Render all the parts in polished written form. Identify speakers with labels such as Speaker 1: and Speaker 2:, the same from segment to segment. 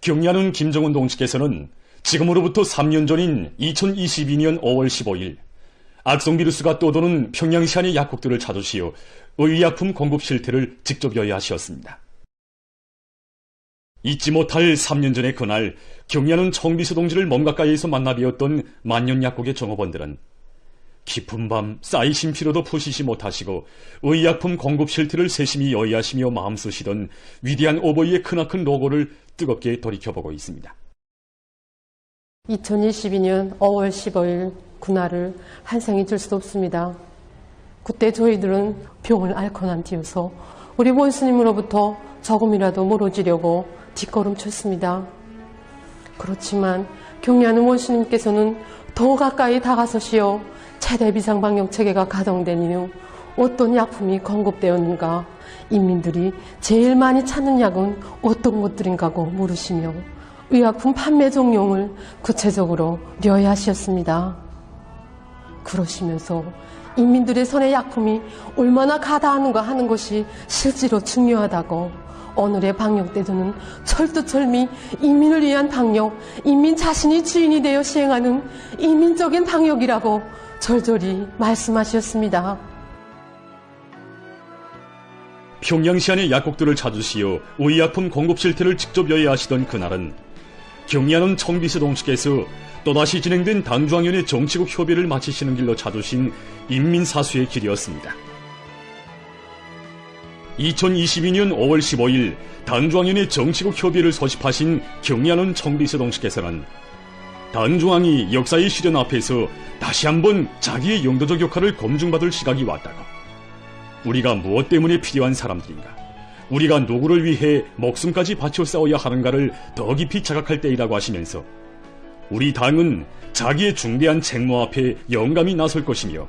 Speaker 1: 경리하는 김정은 동지께서는 지금으로부터 3년 전인 2022년 5월 15일 악성 비루스가 떠도는 평양시 안의 약국들을 찾으시어 의약품 공급 실태를 직접 여야하셨습니다. 잊지 못할 3년 전의 그날 경리하는 청비서 동지를 먼 가까이에서 만나 뵈었던 만년약국의 종업원들은 깊은 밤 쌓이신 피로도 푸시지 못하시고 의약품 공급 실태를 세심히 여의하시며 마음 쓰시던 위대한 오버이의 크나큰 로고를 뜨겁게 돌이켜보고 있습니다.
Speaker 2: 2022년 5월 15일 그날을 한생 잊을 수 없습니다. 그때 저희들은 병을 앓고 난 뒤여서 우리 원수님으로부터 조금이라도 멀어지려고 뒷걸음쳤습니다. 그렇지만 경리하는 원수님께서는 더 가까이 다가서시어 최대 비상방역 체계가 가동된 이후 어떤 약품이 공급되었는가, 인민들이 제일 많이 찾는 약은 어떤 것들인가고 물으시며 의약품 판매 종용을 구체적으로 려야하셨습니다. 그러시면서 인민들의 손에 약품이 얼마나 가다하는가 하는 것이 실제로 중요하다고 오늘의 방역 때도는 철두철미 인민을 위한 방역, 인민 자신이 주인이 되어 시행하는 인민적인 방역이라고 절절히 말씀하셨습니다.
Speaker 1: 평양시 안의 약국들을 찾으시어 의약품 공급 실태를 직접 여야하시던 그날은 경리하는 청비서 동지께서 또다시 진행된 당중앙위원회 정치국 협의를 마치시는 길로 찾으신 인민사수의 길이었습니다. 2022년 5월 15일 당중앙위원회 정치국 협의를 소집하신 경리하는 청비서 동지께서는 당중앙이 역사의 시련 앞에서 다시 한번 자기의 영도적 역할을 검증받을 시각이 왔다고, 우리가 무엇 때문에 필요한 사람들인가, 우리가 누구를 위해 목숨까지 바쳐 싸워야 하는가를 더 깊이 자각할 때이라고 하시면서 우리 당은 자기의 중대한 책무 앞에 영감이 나설 것이며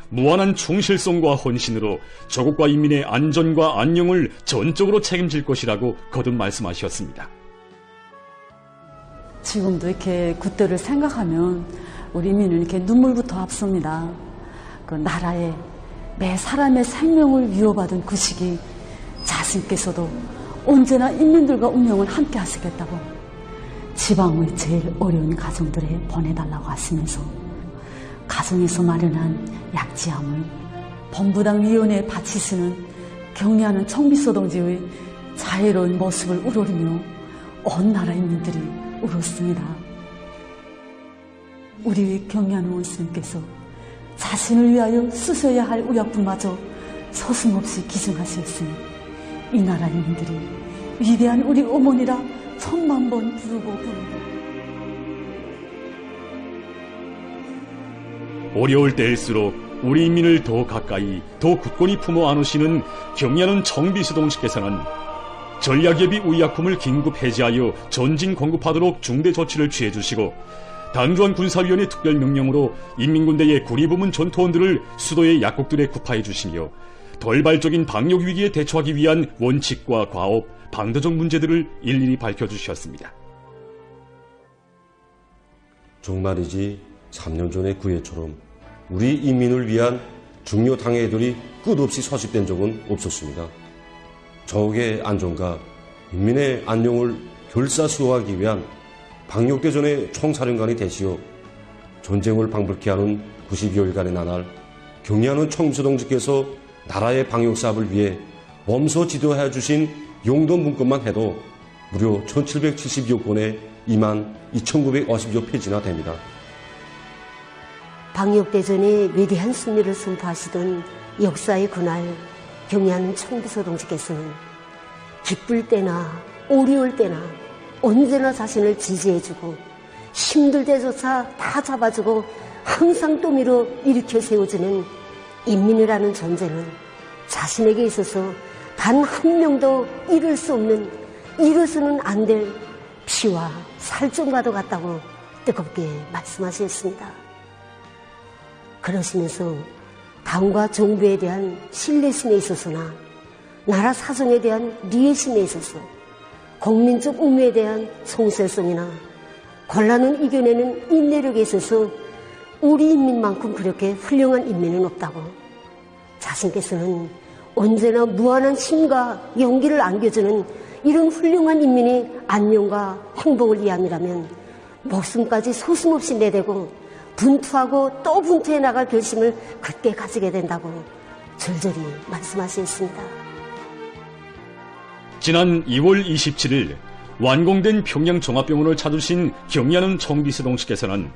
Speaker 1: 무한한 충실성과 헌신으로 조국과 인민의 안전과 안녕을 전적으로 책임질 것이라고 거듭 말씀하셨습니다.
Speaker 3: 지금도 이렇게 그때를 생각하면 우리 인민은 이렇게 눈물부터 앞섭니다. 그 나라의 매 사람의 생명을 위협받은 그 시기 자신께서도 언제나 인민들과 운명을 함께 하시겠다고 지방의 제일 어려운 가정들에 보내달라고 하시면서 가정에서 마련한 약지함을 본부당 위원회에 바치시는 경리하는 청비서 동지의 자애로운 모습을 우러리며 온 나라 인민들이 울었습니다. 우리 경리하는 원수님께서 자신을 위하여 쓰셔야 할 의약품마저 서슴없이 기증하셨으니 이 나라 인민들이 위대한 우리 어머니라 천만 번 부르고 부르고.
Speaker 1: 어려울 때일수록 우리 인민을 더 가까이 더 굳건히 품어 안으시는 경리하는 청비서 동지께서는 전략예비 의약품을 긴급 해제하여 전진 공급하도록 중대 조치를 취해주시고 당중앙 군사위원회 특별명령으로 인민군대의 구리부문 전투원들을 수도의 약국들에 구파해 주시며 돌발적인 방역위기에 대처하기 위한 원칙과 과업, 방도적 문제들을 일일이 밝혀주셨습니다.
Speaker 4: 정말이지 3년 전의 구애처럼 우리 인민을 위한 중요 당회들이 끝없이 소집된 적은 없었습니다. 적의 안전과 인민의 안녕을 결사수호하기 위한 방역대전의 총사령관이 되시어 전쟁을 방불케 하는 92여일간의 나날 경리하는 청비서 동지께서 나라의 방역사업을 위해 몸소 지도해 주신 용도 문건만 해도 무려 1772여 건에 22,950여 페이지나 됩니다.
Speaker 5: 방역대전의 위대한 승리를 선포하시던 역사의 그날 경리하는 청비서 동지께서는 기쁠 때나 어려울 때나 언제나 자신을 지지해주고 힘들 때조차 다 잡아주고 항상 또 밀어 일으켜 세워주는 인민이라는 존재는 자신에게 있어서 단 한 명도 잃을 수 없는, 잃어서는 안 될 피와 살점과도 같다고 뜨겁게 말씀하셨습니다. 그러시면서 당과 정부에 대한 신뢰심에 있어서나 나라 사정에 대한 리해심에 있어서 국민적 의무에 대한 성실성이나 곤란을 이겨내는 인내력에 있어서 우리 인민만큼 그렇게 훌륭한 인민은 없다고 자신께서는 언제나 무한한 힘과 용기를 안겨주는 이런 훌륭한 인민이 안녕과 행복을 위함이라면 목숨까지 소슴없이 내대고 분투하고 또 분투해 나갈 결심을 그때 가지게 된다고 절절히 말씀하셨습니다.
Speaker 1: 지난 2월 27일 완공된 평양종합병원을 찾으신 경리하는 청비서동 씨께서는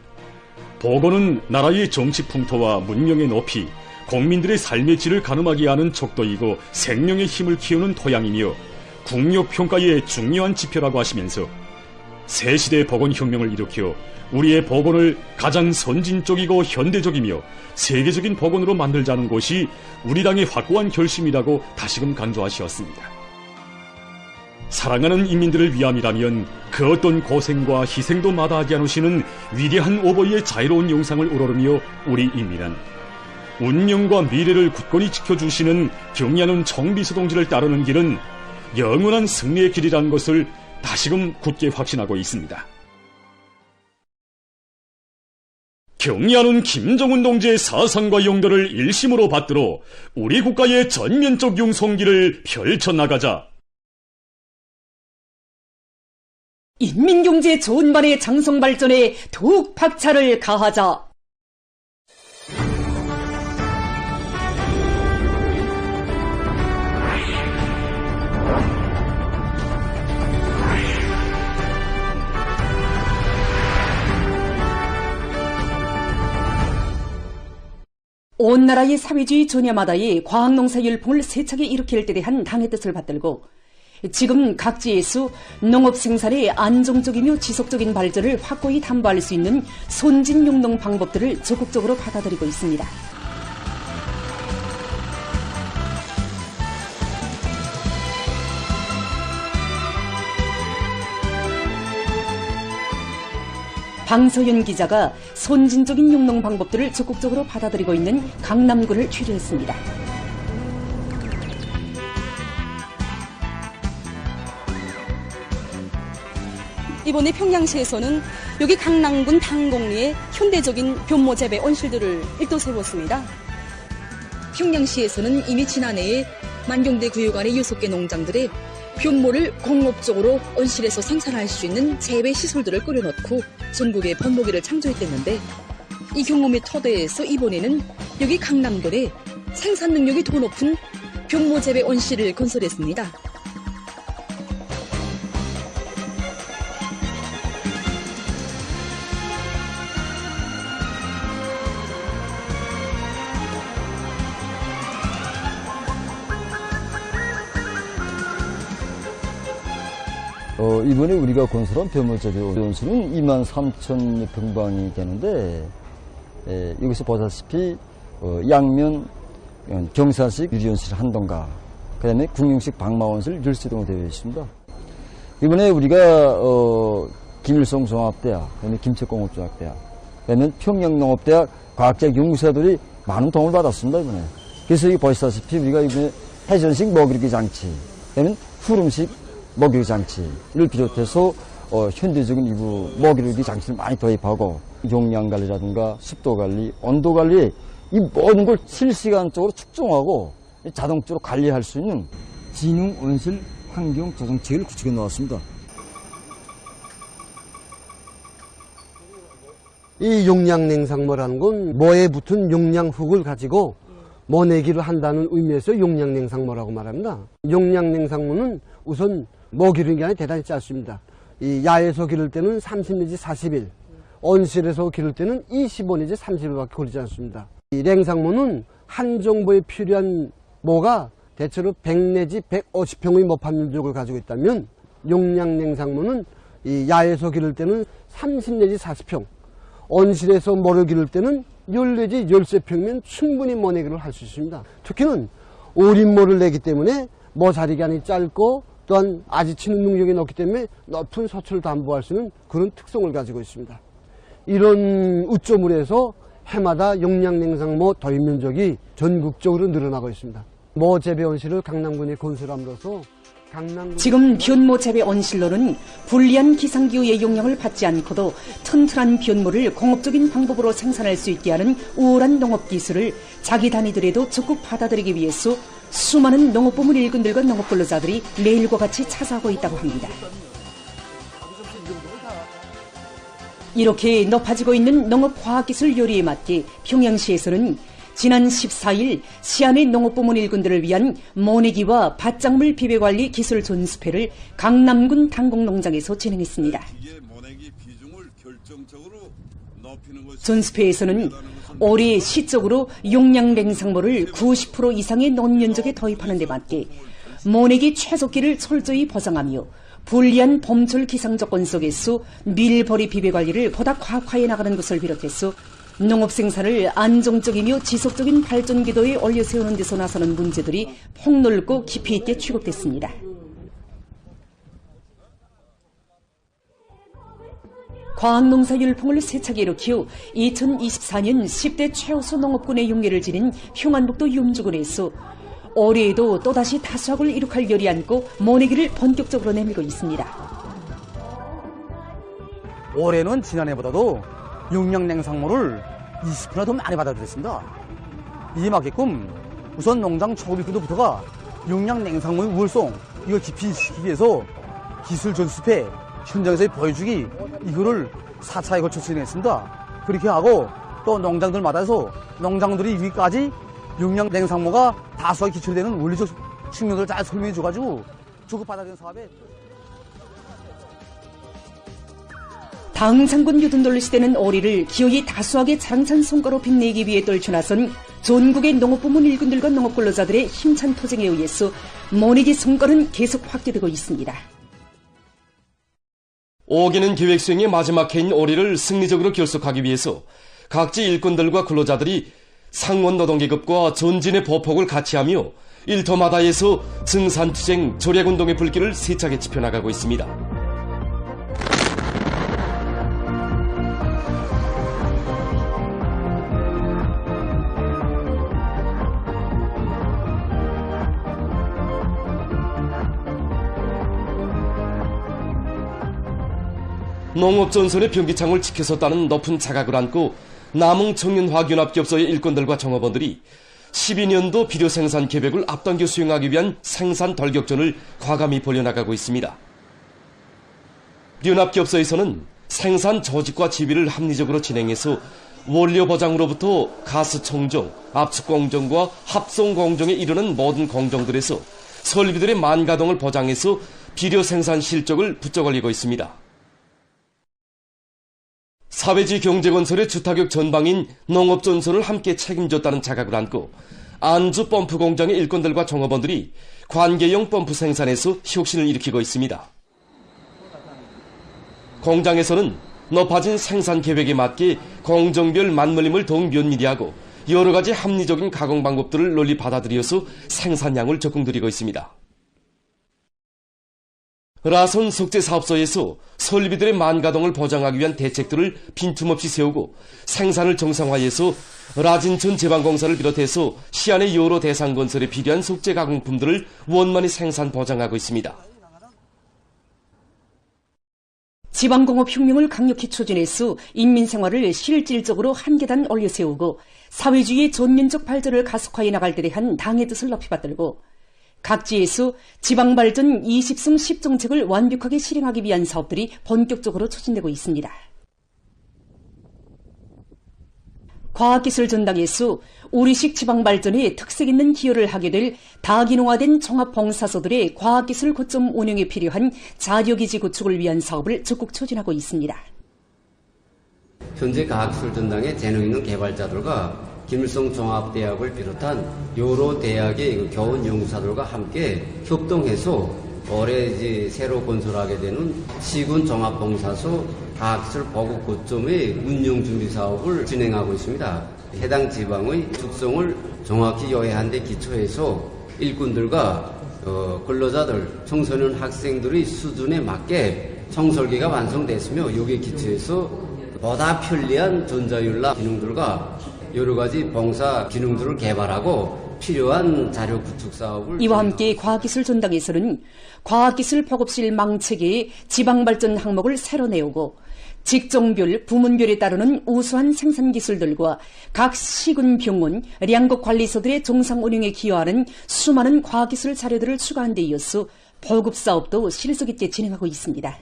Speaker 1: 보건은 나라의 정치 풍토와 문명의 높이, 국민들의 삶의 질을 가늠하게 하는 척도이고 생명의 힘을 키우는 토양이며 국력평가의 중요한 지표라고 하시면서 새시대 보건혁명을 일으켜 우리의 보건을 가장 선진적이고 현대적이며 세계적인 보건으로 만들자는 것이 우리 당의 확고한 결심이라고 다시금 강조하셨습니다. 사랑하는 인민들을 위함이라면 그 어떤 고생과 희생도 마다하지 않으시는 위대한 오버의 자유로운 영상을 우러르며 우리 인민은 운명과 미래를 굳건히 지켜주시는 경리하는 청비서 동지를 따르는 길은 영원한 승리의 길이라는 것을 다시금 굳게 확신하고 있습니다. 경리하는 김정은 동지의 사상과 용도를 일심으로 받들어 우리 국가의 전면적 융성기를 펼쳐나가자.
Speaker 6: 인민경제 전반의 장성 발전에 더욱 박차를 가하자. 온 나라의 사회주의 전야마다의 과학농사 열풍을 세차게 일으킬 때 대한 당의 뜻을 받들고 지금 각지에서 농업 생산의 안정적이며 지속적인 발전을 확고히 담보할 수 있는 선진용농 방법들을 적극적으로 받아들이고 있습니다. 방서연 기자가 선진적인 용농 방법들을 적극적으로 받아들이고 있는 강남구를 취재했습니다.
Speaker 7: 이번에 평양시에서는 여기 강남군 당곡리에 현대적인 변모 재배 온실들을 일도 세웠습니다. 평양시에서는 이미 지난해에 만경대 구역 안의 6개 농장들에 변모를 공업적으로 온실에서 생산할 수 있는 재배 시설들을 꾸려놓고 전국에 번모기를 창조했댔는데 이 경험의 터대에서 이번에는 여기 강남군에 생산 능력이 더 높은 변모 재배 온실을 건설했습니다.
Speaker 8: 이번에 우리가 건설한 변모재배 온실은 23,000여 평방이 되는데, 여기서 보다시피, 양면 경사식 유리온실 한 동가, 그 다음에 궁형식 방마온실 13동으로 되어 있습니다. 이번에 우리가, 김일성 종합대학, 그 다음에 김책공업종합대학, 그 다음에 평양농업대학 과학자 연구사들이 많은 도움을 받았습니다, 이번에. 그래서 여기 보시다시피 우리가 이번에 해전식 먹이르기 장치, 그 다음에 후름식 먹이르기 장치를 비롯해서 현대적인 이부 먹이르기 장치를 많이 도입하고 용량 관리라든가 습도 관리, 온도 관리 이 모든 걸 실시간적으로 측정하고 자동적으로 관리할 수 있는 진흥 온실 환경 조성체계를 구축해 놓았습니다.
Speaker 9: 이 용량냉상모라는 건 모에 붙은 용량흙을 가지고 모내기를 한다는 의미에서 용량냉상모라고 말합니다. 용량냉상모는 우선 모기르는 기간이 대단히 짧습니다. 이 야에서 기를 때는 30 내지 40일, 온실에서 기를 때는 25 내지 30일밖에 걸리지 않습니다. 이 냉상모는 한 정보에 필요한 모가 대체로 100 내지 150평의 모판 면적을 가지고 있다면 용량냉상모는 이 야에서 기를 때는 30 내지 40평, 온실에서 모를 기를 때는 10 내지 13평이면 충분히 모내기를 할 수 있습니다. 특히는 올인모를 내기 때문에 모자리기간이 짧고 또한 아지치는 능력이 높기 때문에 높은 소출을 담보할 수 있는 그런 특성을 가지고 있습니다. 이런 우점으로 해마다 용량냉상모 도입 면적이 전국적으로 늘어나고 있습니다. 모 재배 온실을 강남군에 건설함으로써
Speaker 6: 지금 변모 재배 온실로는 불리한 기상기후의 영향을 받지 않고도 튼튼한 변모를 공업적인 방법으로 생산할 수 있게 하는 우월한 농업 기술을 자기 단위들에도 적극 받아들이기 위해서 수많은 농업부문 일꾼들과 농업근로자들이 매일과 같이 찾아오고 있다고 합니다. 이렇게 높아지고 있는 농업과학기술 요리에 맞게 평양시에서는 지난 14일 시안의 농업부문 일꾼들을 위한 모내기와 밭작물 비배관리 기술 존습회를 강남군 당곡농장에서 진행했습니다. 존습회에서는 올해 시적으로 용량 냉상모를 90% 이상의 논면적에 도입하는 데 맞게 모내기 최적기를 철저히 보장하며 불리한 봄철 기상조건 속에서 밀보리 비배관리를 보다 과학화해 나가는 것을 비롯해서 농업 생산을 안정적이며 지속적인 발전 기도에 올려세우는 데서 나서는 문제들이 폭넓고 깊이 있게 취급됐습니다. 과학농사 율풍을 세차게 일으켜 2024년 10대 최우수 농업군의 용예를 지닌 평안북도 윤주군에서 올해에도 또다시 다수학을 이룩할 열이 안고 모내기를 본격적으로 내밀고 있습니다.
Speaker 10: 올해는 지난해보다도 용량 냉상모를 20%나 더 많이 받아들였습니다. 이에 맞게끔 우선 농장 초급일꾼들부터가 용량 냉상모의 우월성 이걸 깊이시키기 위해서 기술 전수회 현장에서 보여주기 이거를 4차에 걸쳐 진행했습니다. 그렇게 하고 또 농장들마다서 농장들이 여기까지 용량 냉상모가 다수하게 기출되는 원리적 측면을 잘 설명해줘가지고 주급받아들이는 사업에
Speaker 6: 당상군 유둔돌 시대는 올해를 기어이 다수하게 장찬 성과로 빛내기 위해 떨쳐나선 전국의 농업부문 일꾼들과 농업근로자들의 힘찬 투쟁에 의해서 모내기 성과는 계속 확대되고 있습니다.
Speaker 11: 5개는 계획 수행의 마지막 해인 올해를 승리적으로 결속하기 위해서 각지 일꾼들과 근로자들이 상원 노동계급과 전진의 보폭을 같이 하며 일터마다에서 증산투쟁, 절약운동의 불길을 세차게 지펴나가고 있습니다. 농업전선의 변기창을 지켜섰다는 높은 자각을 안고 남흥청년화학연합기업소의 일꾼들과 정업원들이 12년도 비료 생산 계획을 앞당겨 수행하기 위한 생산 돌격전을 과감히 벌여나가고 있습니다. 연합기업소에서는 생산 조직과 지휘를 합리적으로 진행해서 원료 보장으로부터 가스 청정, 압축 공정과 합송 공정에 이르는 모든 공정들에서 설비들의 만가동을 보장해서 비료 생산 실적을 붙잡아 올리고 있습니다. 사회지 경제건설의 주타격 전방인 농업전선을 함께 책임졌다는 자각을 안고 안주 펌프 공장의 일꾼들과 종업원들이 관계용 펌프 생산에서 혁신을 일으키고 있습니다. 공장에서는 높아진 생산 계획에 맞게 공정별 맞물림을 더욱 면밀히 하고 여러 가지 합리적인 가공 방법들을 널리 받아들여서 생산량을 적극 늘리고 있습니다. 라선 석재사업소에서 설비들의 만가동을 보장하기 위한 대책들을 빈틈없이 세우고 생산을 정상화해서 라진천 제방공사를 비롯해서 시안의 여러 대상건설에 필요한 석재 가공품들을 원만히 생산 보장하고 있습니다.
Speaker 6: 지방공업혁명을 강력히 추진해서 인민생활을 실질적으로 한 계단 올려세우고 사회주의의 전면적 발전을 가속화해 나갈 데 대한 당의 뜻을 높이 받들고 각지에서 지방발전 20승 10정책을 완벽하게 실행하기 위한 사업들이 본격적으로 추진되고 있습니다. 과학기술 전당에서 우리식 지방발전에 특색 있는 기여를 하게 될 다기능화된 종합봉사소들의 과학기술 거점 운영에 필요한 자료기지 구축을 위한 사업을 적극 추진하고 있습니다.
Speaker 12: 현재 과학기술 전당의 재능 있는 개발자들과 김일성 종합대학을 비롯한 여러 대학의 교원 연구사들과 함께 협동해서 올해 새로 건설하게 되는 시군 종합봉사소 과학기술 보급 거점의 운영 준비 사업을 진행하고 있습니다. 해당 지방의 특성을 정확히 요해한 데 기초해서 일꾼들과 근로자들, 청소년 학생들의 수준에 맞게 청설계가 완성됐으며 여기에 기초해서 보다 편리한 전자윤락 기능들과 여러 가지 봉사 기능들을 개발하고 필요한 자료 구축 사업을
Speaker 6: 이와 함께 과학기술 전당에서는 과학기술 보급실 망체계의 지방발전 항목을 새로 내오고 직종별, 부문별에 따르는 우수한 생산기술들과 각 시군 병원, 량국 관리소들의 정상 운영에 기여하는 수많은 과학기술 자료들을 추가한 데 이어서 보급사업도 실속 있게 진행하고 있습니다.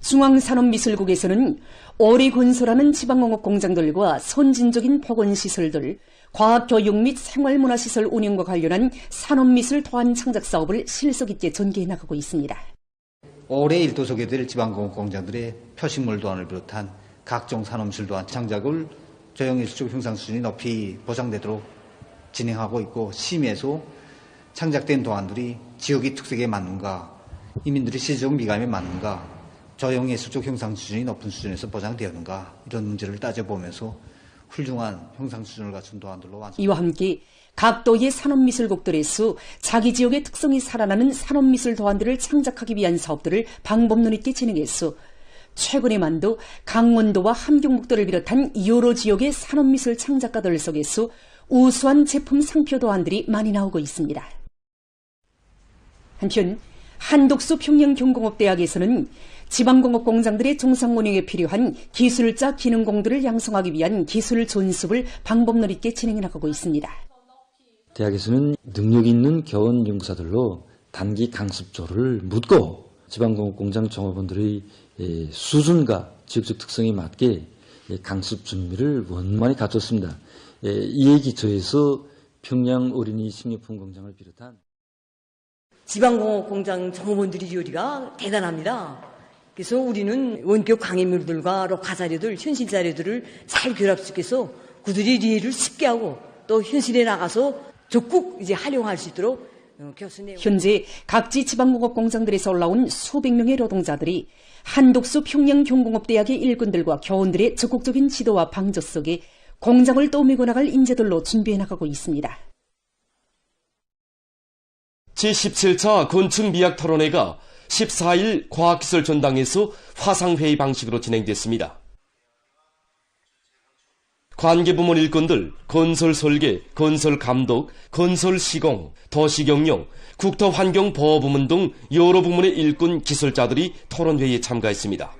Speaker 6: 중앙산업미술국에서는 오래 건설하는 지방공업 공장들과 선진적인 보건시설들, 과학교육 및 생활문화시설 운영과 관련한 산업미술 도안 창작 사업을 실속 있게 전개해 나가고 있습니다.
Speaker 13: 올해 일도 소개될 지방공업 공장들의 표식물 도안을 비롯한 각종 산업미술 도안 창작을 조형예술적 형상 수준이 높이 보장되도록 진행하고 있고, 심의에서 창작된 도안들이 지역의 특색에 맞는가, 이민들의 시적 미감에 맞는가, 조형예술적 형상 수준이 높은 수준에서 보장되었는가, 이런 문제를 따져보면서 훌륭한 형상 수준을 갖춘 도안들로 완성.
Speaker 6: 이와 함께 각 도의 산업미술국들에서 자기 지역의 특성이 살아나는 산업미술 도안들을 창작하기 위한 사업들을 방법론 있게 진행했어 최근에만도 강원도와 함경북도를 비롯한 여러 지역의 산업미술 창작가들 속에서 우수한 제품 상표 도안들이 많이 나오고 있습니다. 한편 한독수 평양경공업대학에서는 지방공업 공장들의 정상 운영에 필요한 기술자 기능공들을 양성하기 위한 기술 존습을 방법론 있게 진행해 나가고 있습니다.
Speaker 14: 대학에서는 능력 있는 교원 연구사들로 단기 강습조를 묻고 지방공업 공장 종업원들의 수준과 지역적 특성에 맞게 강습 준비를 원만히 갖췄습니다. 이에 기초해서 평양 어린이 식료품 공장을 비롯한
Speaker 15: 지방공업 공장 종업원들의 요리가 대단합니다. 그래서 우리는 원격 강의물들과 록화 자료들, 현실 자료들을 잘 결합시켜서 그들이 이해를 쉽게 하고 또 현실에 나가서 적극 활용할 수 있도록 교수님.
Speaker 6: 현재 각지 지방공업 공장들에서 올라온 수백 명의 노동자들이 한독수 평양경공업대학의 일꾼들과 교원들의 적극적인 지도와 방조 속에 공장을 떠밀고 나갈 인재들로 준비해 나가고 있습니다.
Speaker 11: 제17차 건축미학 토론회가 14일 과학기술 전당에서 화상회의 방식으로 진행됐습니다. 관계부문 일꾼들, 건설설계, 건설감독, 건설시공, 도시경영, 국토환경보호부문 등 여러 부문의 일꾼 기술자들이 토론회에 참가했습니다.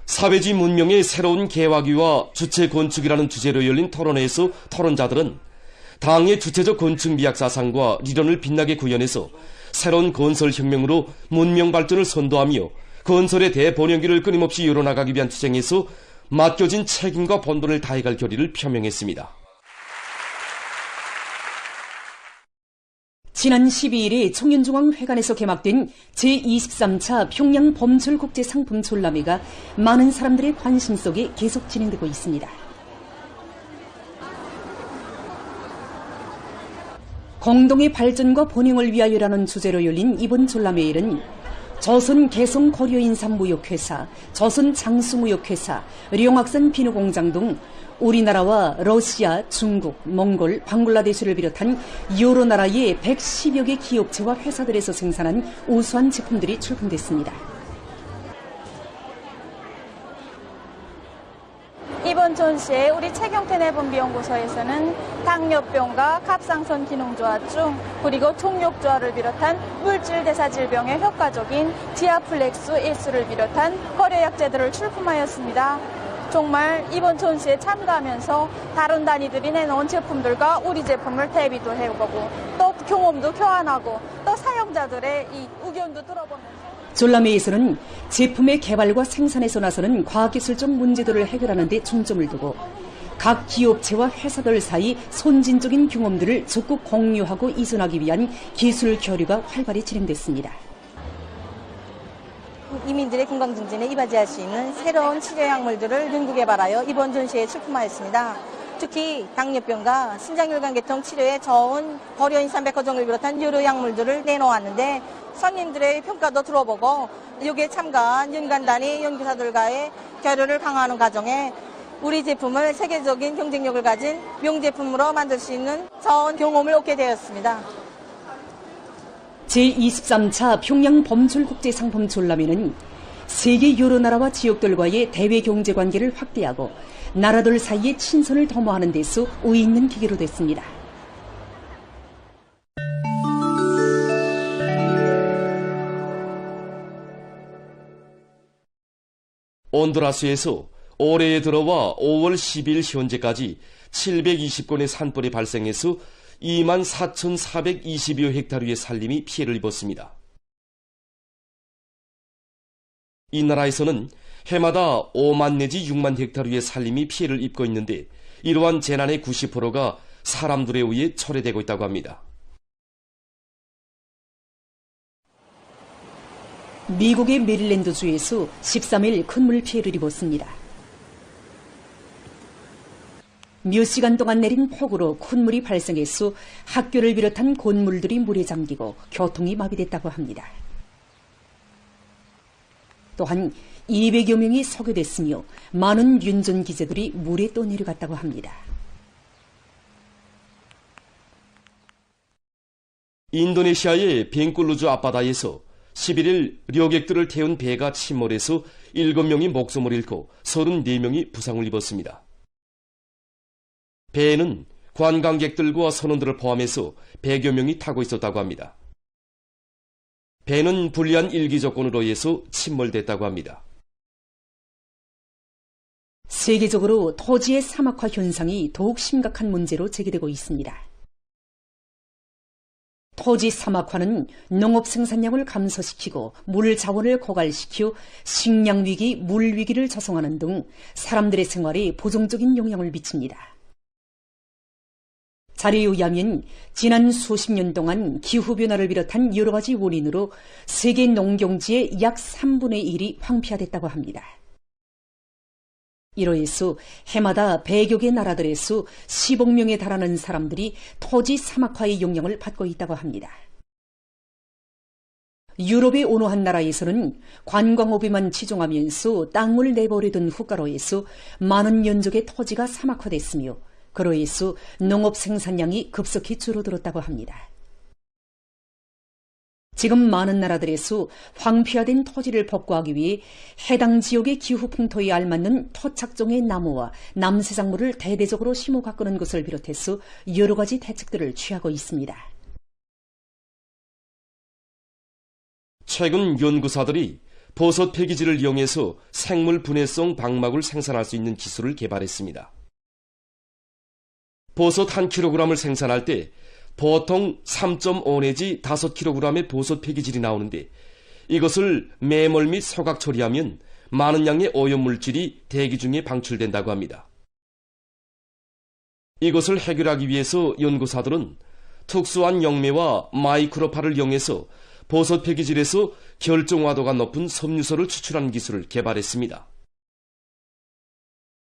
Speaker 11: 사회주의 문명의 새로운 개화기와 주체 건축이라는 주제로 열린 토론회에서 토론자들은 당의 주체적 건축 미학 사상과理論을 빛나게 구현해서 새로운 건설혁명으로 문명 발전을 선도하며 건설의 대번영기를 끊임없이 열어나가기 위한 투쟁에서 맡겨진 책임과 본분을 다해갈 결의를 표명했습니다.
Speaker 6: 지난 12일에 청년중앙회관에서 개막된 제23차 평양 범철국제상품 졸라매가 많은 사람들의 관심 속에 계속 진행되고 있습니다. 공동의 발전과 번영을 위하여라는 주제로 열린 이번 졸라매일은 조선 개성 고려인삼무역회사, 조선 장수무역회사, 룡학산 비누공장 등 우리나라와 러시아, 중국, 몽골, 방글라데시를 비롯한 여러 나라의 110여 개 기업체와 회사들에서 생산한 우수한 제품들이 출품됐습니다.
Speaker 16: 이번 전시에 우리 최경태 내분비연구소에서는 당뇨병과 갑상선 기능 저하증 그리고 촉욕저하를 비롯한 물질 대사 질병에 효과적인 디아플렉스 S를 비롯한 거래약제들을 출품하였습니다. 정말 이번 전시에 참가하면서 다른 단위들이 내놓은 제품들과 우리 제품을 대비도 해보고 또 경험도 교환하고 또 사용자들의 이 의견도 들어보면서
Speaker 6: 졸라매에서는 제품의 개발과 생산에서 나서는 과학기술적 문제들을 해결하는 데 중점을 두고 각 기업체와 회사들 사이 선진적인 경험들을 적극 공유하고 이전하기 위한 기술 교류가 활발히 진행됐습니다.
Speaker 16: 이민들의 건강 증진에 이바지할 수 있는 새로운 치료약물들을 연구 개발하여 이번 전시에 출품하였습니다. 특히 당뇨병과 신장혈관계통 치료에 좋은 고려인삼백호종을 비롯한 여러 약물들을 내놓았는데 손님들의 평가도 들어보고 여기에 참가한 연관단위 연구사들과의 교류를 강화하는 과정에 우리 제품을 세계적인 경쟁력을 가진 명제품으로 만들 수 있는 좋은 경험을 얻게 되었습니다.
Speaker 6: 제23차 평양 범철국제상품 졸라매는 세계 여러 나라와 지역들과의 대외 경제 관계를 확대하고 나라들 사이의 친선을 도모하는 데서 의의 있는 기회로 됐습니다.
Speaker 11: 온두라스에서 올해에 들어와 5월 10일 현재까지 720건의 산불이 발생해서 24,420여 헥타르의 산림이 피해를 입었습니다. 이 나라에서는 해마다 5만 내지 6만 헥타르의 산림이 피해를 입고 있는데 이러한 재난의 90%가 사람들에 의해 초래되고 있다고 합니다.
Speaker 6: 미국의 메릴랜드주에서 13일 큰 물 피해를 입었습니다. 몇 시간 동안 내린 폭우로 큰 물이 발생해서 학교를 비롯한 건물들이 물에 잠기고 교통이 마비됐다고 합니다. 또한 200여 명이 소개됐으며 많은 윤전 기재들이 물에 떠내려갔다고 합니다.
Speaker 11: 인도네시아의 벵꿀루주 앞바다에서 11일 려객들을 태운 배가 침몰해서 7명이 목숨을 잃고 34명이 부상을 입었습니다. 배에는 관광객들과 선원들을 포함해서 100여 명이 타고 있었다고 합니다. 배는 불리한 일기 조건으로 인해서 침몰됐다고 합니다.
Speaker 6: 세계적으로 토지의 사막화 현상이 더욱 심각한 문제로 제기되고 있습니다. 토지 사막화는 농업 생산량을 감소시키고 물 자원을 고갈시켜 식량 위기, 물 위기를 조성하는 등 사람들의 생활에 부정적인 영향을 미칩니다. 자료에 의하면 지난 수십 년 동안 기후변화를 비롯한 여러 가지 원인으로 세계 농경지의 약 3분의 1이 황폐화됐다고 합니다. 이로 인해서 해마다 100여 개 나라들에서 10억 명에 달하는 사람들이 토지 사막화의 영향을 받고 있다고 합니다. 유럽의 어느 한 나라에서는 관광업에만 치중하면서 땅을 내버려둔 후가로 해서 많은 연족의 토지가 사막화됐으며 그로 인해서 농업 생산량이 급속히 줄어들었다고 합니다. 지금 많은 나라들에서 황폐화된 토지를 복구하기 위해 해당 지역의 기후 풍토에 알맞는 토착종의 나무와 남새작물을 대대적으로 심어 가꾸는 것을 비롯해서 여러 가지 대책들을 취하고 있습니다.
Speaker 11: 최근 연구사들이 버섯 폐기지를 이용해서 생물 분해성 방막을 생산할 수 있는 기술을 개발했습니다. 버섯 1kg을 생산할 때 보통 3.5 내지 5kg의 버섯 폐기질이 나오는데 이것을 매몰 및 소각 처리하면 많은 양의 오염물질이 대기 중에 방출된다고 합니다. 이것을 해결하기 위해서 연구사들은 특수한 영매와 마이크로파를 이용해서 버섯 폐기질에서 결정화도가 높은 섬유소를 추출하는 기술을 개발했습니다.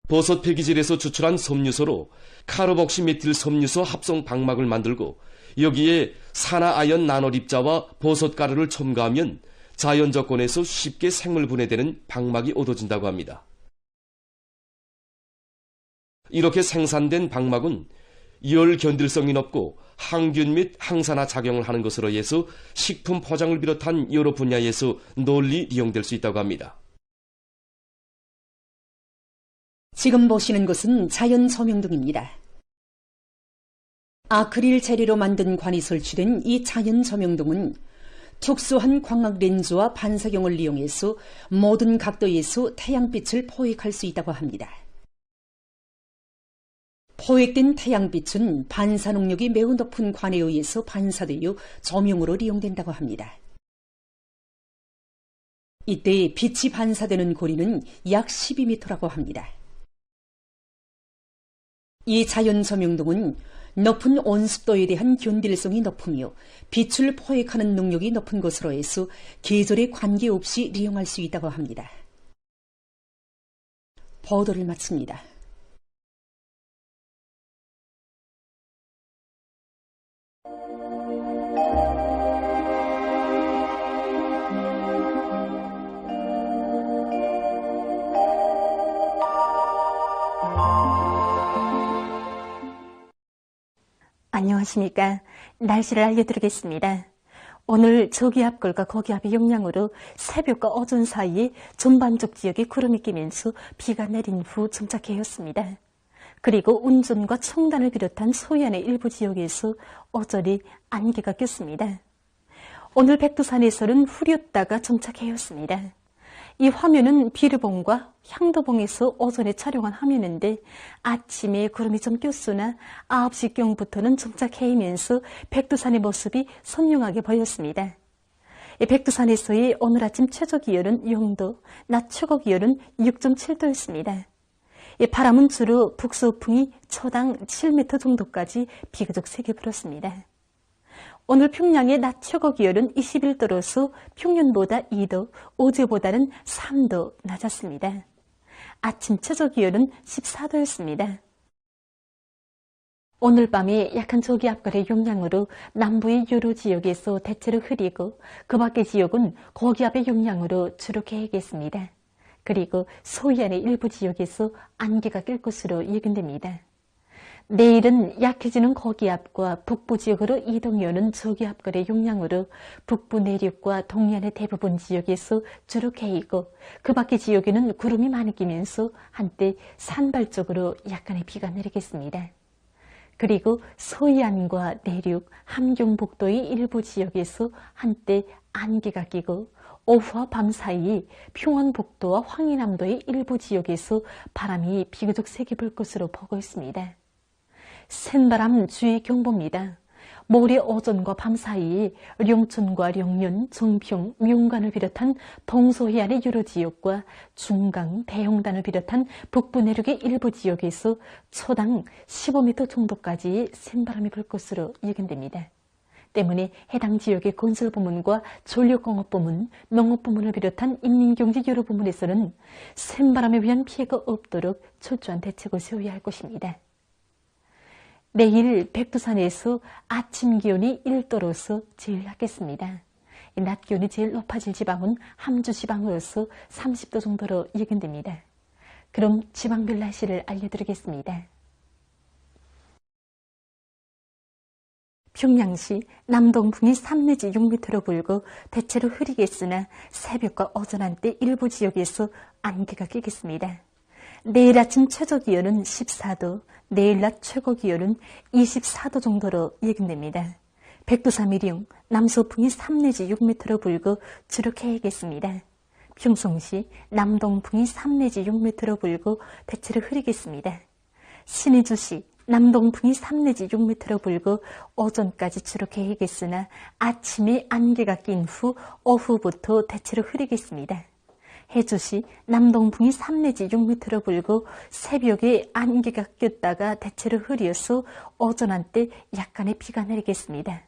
Speaker 11: 버섯 폐기질에서 추출한 섬유소로 카르복시메틸 섬유소 합성 방막을 만들고 여기에 산화아연 나노립자와 버섯가루를 첨가하면 자연 조건에서 쉽게 생물 분해되는 방막이 얻어진다고 합니다. 이렇게 생산된 방막은 열 견딜성이 높고 항균 및 항산화 작용을 하는 것으로 해서 식품 포장을 비롯한 여러 분야에서 널리 이용될 수 있다고 합니다.
Speaker 6: 지금 보시는 것은 자연 조명등입니다. 아크릴 재료로 만든 관이 설치된 이 자연 조명등은 특수한 광학 렌즈와 반사경을 이용해서 모든 각도에서 태양빛을 포획할 수 있다고 합니다. 포획된 태양빛은 반사 능력이 매우 높은 관에 의해서 반사되어 조명으로 이용된다고 합니다. 이때 빛이 반사되는 거리는 약 12m라고 합니다. 이 자연 조명등은 높은 온습도에 대한 견딜성이 높으며 빛을 포획하는 능력이 높은 것으로 해서 계절에 관계없이 이용할 수 있다고 합니다. 보도를 마칩니다.
Speaker 17: 안녕하십니까. 날씨를 알려드리겠습니다. 오늘 저기압골과 고기압의 영향으로 새벽과 오전 사이에 전반적 지역에 구름이 끼면서 비가 내린 후 정착해왔습니다. 그리고 운전과 청단을 비롯한 소해안의 일부 지역에서 오전에 안개가 꼈습니다. 오늘 백두산에서는 흐렸다가 정착해왔습니다. 이 화면은 비르봉과 향도봉에서 오전에 촬영한 화면인데 아침에 구름이 좀 꼈으나 9시경부터는 점차 해이면서 백두산의 모습이 선명하게 보였습니다. 백두산에서의 오늘 아침 최저기온은 0도, 낮 최고기온은 6.7도였습니다. 바람은 주로 북서풍이 초당 7m 정도까지 비교적 세게 불었습니다. 오늘 평양의 낮 최고기온은 21도로서 평년보다 2도, 어제보다는 3도 낮았습니다. 아침 최저기온은 14도였습니다. 오늘 밤에 약한 저기압골의 영향으로 남부의 여러 지역에서 대체로 흐리고 그 밖의 지역은 고기압의 영향으로 주로 개겠습니다. 그리고 서해안의 일부 지역에서 안개가 낄 것으로 예견됩니다. 내일은 약해지는 고기압과 북부 지역으로 이동해오는 저기압골의 영향으로 북부 내륙과 동해안의 대부분 지역에서 주로 개이고 그 밖의 지역에는 구름이 많이 끼면서 한때 산발적으로 약간의 비가 내리겠습니다. 그리고 서해안과 내륙, 함경북도의 일부 지역에서 한때 안개가 끼고 오후와 밤 사이 평안북도와 황해남도의 일부 지역에서 바람이 비교적 세게 불 것으로 보고 있습니다. 센바람 주의 경보입니다. 모레 오전과 밤 사이 령천과 령년, 정평, 명간을 비롯한 동서해안의 여러 지역과 중강, 대형단을 비롯한 북부 내륙의 일부 지역에서 초당 15m 정도까지 센바람이 불 것으로 예견됩니다. 때문에 해당 지역의 건설부문과 전력공업부문, 농업부문을 비롯한 인민경제 여러 부문에서는 센바람에 의한 피해가 없도록 철저한 대책을 세워야 할 것입니다. 내일 백두산에서 아침 기온이 1도로서 제일 낮겠습니다. 낮 기온이 제일 높아질 지방은 함주 지방으로서 30도 정도로 예견됩니다. 그럼 지방별 날씨를 알려드리겠습니다. 평양시 남동풍이 3 내지 6m로 불고 대체로 흐리겠으나 새벽과 오전 한때 일부 지역에서 안개가 끼겠습니다. 내일 아침 최저기온은 14도, 내일 낮 최고기온은 24도 정도로 예견됩니다. 백두산 미령, 남서풍이 3 내지 6m로 불고 주로 개겠습니다. 평송시 남동풍이 3 내지 6m로 불고 대체로 흐리겠습니다. 신의주시 남동풍이 3 내지 6m로 불고 오전까지 주로 개겠으나 아침에 안개가 낀 후 오후부터 대체로 흐리겠습니다. 해주시 남동풍이 3 내지 6m로 불고 새벽에 안개가 꼈다가 대체로 흐려서 오전 한때 약간의 비가 내리겠습니다.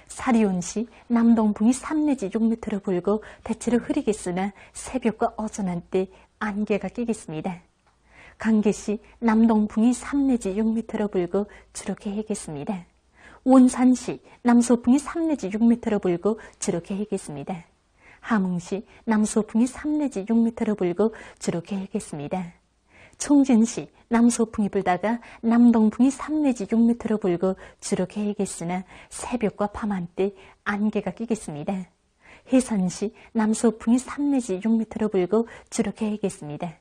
Speaker 17: 사리온시 남동풍이 3 내지 6m로 불고 대체로 흐리겠으나 새벽과 오전 한때 안개가 끼겠습니다. 강계시 남동풍이 3 내지 6m로 불고 주로 개겠습니다. 원산시 남서풍이 3 내지 6m로 불고 주로 개겠습니다. 함흥시 남서풍이 3 내지 6m로 불고 주로 개겠습니다. 총진시 남서풍이 불다가 남동풍이 3 내지 6m로 불고 주로 개겠으나 새벽과 밤 한때 안개가 끼겠습니다. 해산시 남서풍이 3 내지 6m로 불고 주로 개겠습니다.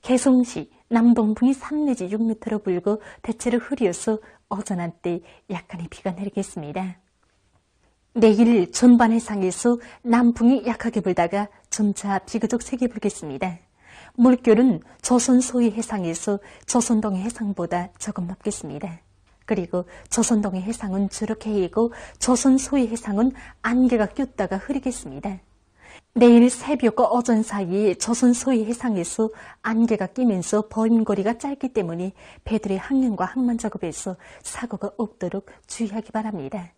Speaker 17: 개송시 남동풍이 3 내지 6m로 불고 대체로 흐려서 오전 한때 약간의 비가 내리겠습니다. 내일 전반 해상에서 남풍이 약하게 불다가 점차 비교적 세게 불겠습니다. 물결은 조선 소위 해상에서 조선동해 해상보다 조금 높겠습니다. 그리고 조선동해 해상은 주로 개이고 조선 소위 해상은 안개가 꼈다가 흐리겠습니다. 내일 새벽과 오전 사이에 조선 소위 해상에서 안개가 끼면서 보임거리가 짧기 때문에 배들의 항행과 항만 작업에서 사고가 없도록 주의하기 바랍니다.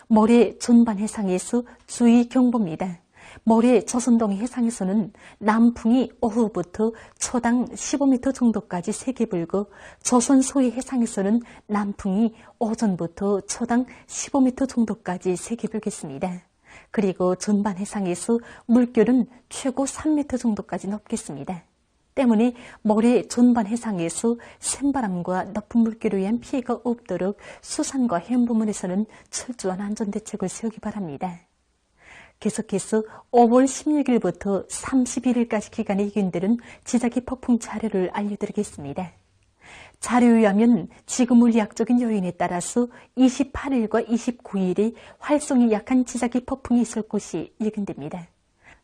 Speaker 17: 모레 전반 해상에서 주의 경보입니다. 모레 조선동해 해상에서는 남풍이 오후부터 초당 15m 정도까지 세게 불고 조선 소위 해상에서는 남풍이 오전부터 초당 15m 정도까지 세게 불겠습니다. 그리고 전반 해상에서 물결은 최고 3m 정도까지 높겠습니다. 때문에 모레 전반 해상에서 센바람과 높은 물결에 의한 피해가 없도록 수산과 해운 부문에서는 철저한 안전대책을 세우기 바랍니다. 계속해서 5월 16일부터 31일까지 기간의 예견되는 지자기 폭풍 자료를 알려드리겠습니다. 자료에 의하면 지구 물리학적인 요인에 따라서 28일과 29일에 활성이 약한 지자기 폭풍이 있을 것이 예견됩니다.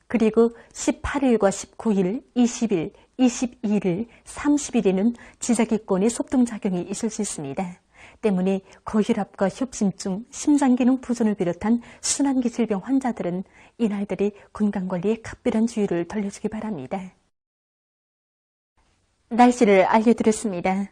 Speaker 17: 그리고 18일과 19일, 20일, 22일, 30일에는 지자기권의 속동작용이 있을 수 있습니다. 때문에 고혈압과 협심증, 심장기능 부전을 비롯한 순환기 질병 환자들은 이날들이 건강관리에 각별한 주의를 돌려주기 바랍니다. 날씨를 알려드렸습니다.